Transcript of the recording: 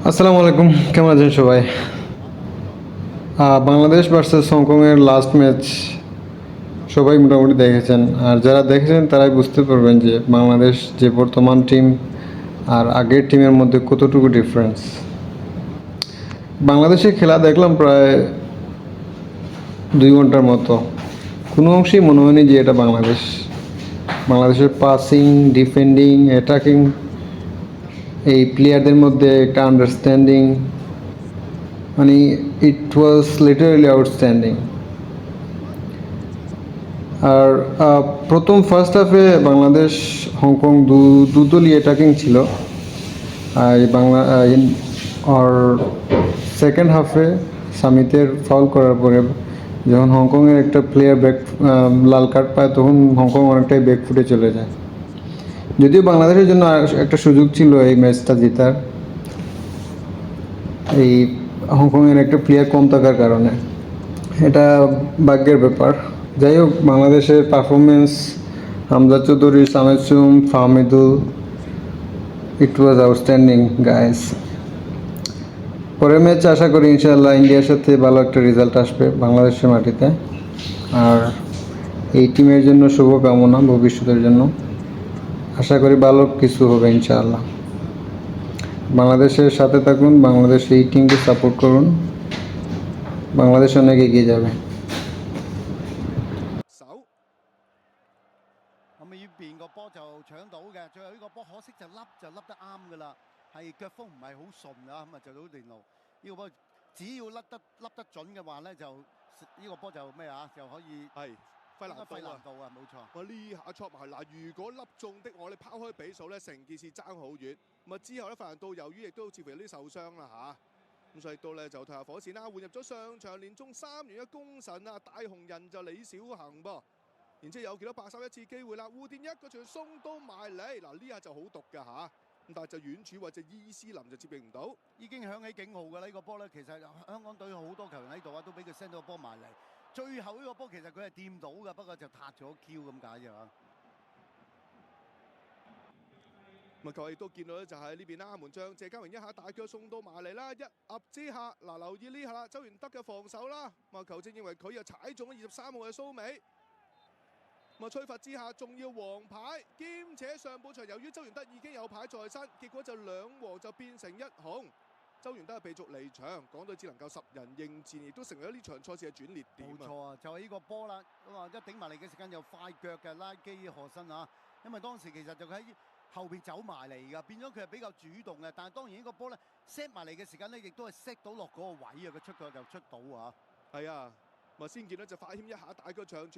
আসসালামু আলাইকুম, কেমন আছেন সবাই? বাংলাদেশ ভার্সেস হংকংয়ের লাস্ট ম্যাচ সবাই মোটামুটি দেখেছেন। আর যারা দেখেছেন তারাই বুঝতে পারবেন যে বাংলাদেশ যে বর্তমান টিম আর আগের টিমের মধ্যে কতটুকু ডিফারেন্স। বাংলাদেশের খেলা দেখলাম প্রায় 2 ঘন্টার মতো। কোনো অংশেই মনে হয়নি যে এটা বাংলাদেশ। বাংলাদেশের পাসিং, ডিফেন্ডিং, অ্যাটাকিং, এই প্লেয়ারদের মধ্যে একটা আন্ডারস্ট্যান্ডিং, মানে ইট ওয়াজ লিটারালি আউটস্ট্যান্ডিং। আর প্রথম ফার্স্ট হাফে বাংলাদেশ হংকং দুদলই অ্যাটাকিং ছিল। আর আর সেকেন্ড হাফে সামিতের ফাউল করার পরে যখন হংকংয়ের একটা প্লেয়ার লাল কার্ড পায়, তখন হংকং অনেকটাই ব্যাক ফুটে চলে যায়। যদিও বাংলাদেশের জন্য একটা সুযোগ ছিল এই ম্যাচটা জেতার, এই হংকংয়ের একটা প্লেয়ার কম থাকার কারণে। এটা ভাগ্যের ব্যাপার। যাই হোক, বাংলাদেশের পারফরমেন্স, হামজা চৌধুরী, সামেসুম, ফাহমিদুল, ইট ওয়াজ আউটস্ট্যান্ডিং গাইস। পরের ম্যাচ আশা করি ইনশাআল্লাহ ইন্ডিয়ার সাথে ভালো একটা রেজাল্ট আসবে বাংলাদেশের মাটিতে। আর এই টিমের জন্য শুভকামনা ভবিষ্যতের জন্য। আশা করি ভালো কিছু হবে ইনশাআল্লাহ। বাংলাদেশের সাথে থাকুন, বাংলাদেশ এই টিমকে সাপোর্ট করুন, বাংলাদেশ অনেক এগিয়ে যাবে।咁呢邊個波就搶到嘅，最後呢個波可惜就笠得啱噶啦，係腳風唔係好順啊，咁啊就到連路呢個波，只要笠得準嘅話咧，就呢個波就咩啊，就可以係費南道啊，冇錯。哇！呢下戳埋嗱，如果粒中的我，你拋開比數咧，成件事爭好遠。咁啊之後咧，費南道由於亦都似乎有啲受傷啦嚇，咁所以到咧就退下火線啦，換入咗上場連中3元嘅功臣啊，大紅人就李小恆噃。然之後有幾多白手一次機會啦，護墊一個傳送到埋嚟，嗱呢下就好毒㗎嚇，咁但係就遠處或者伊斯林就接應唔到，已經響起警號㗎啦！呢個波咧，其實香港隊好多球員喺度啊，都俾佢 send 到個波埋嚟。最後呢個波其實佢係掂到㗎，不過就撻咗 Q 咁解啫嚇。咁啊，球亦都見到咧，就喺呢邊啦，門將謝家榮一下大腳送到埋嚟啦，一合之下，嗱留意呢下啦，周元德嘅防守啦，咁啊球證認為佢又踩中咗23號嘅蘇美。咁啊，吹罰之下仲要黃牌，兼且上半場由於周元德已經有牌在身，結果就2黃就變成1紅。周元德係被逐離場，港隊只能夠10人應戰，亦都成為咗呢場賽事嘅轉捩點。冇錯啊，就係呢個波啦，咁啊一頂埋嚟嘅時間又快腳嘅拉基何身啊，因為當時其實就喺後邊走埋嚟㗎，變咗佢係比較主動嘅，但係當然呢個波咧 set 埋嚟嘅時間咧，亦都係 set 到落嗰個位啊，佢出腳就出到啊。係啊，咁啊先見到就快謙一下大腳長傳。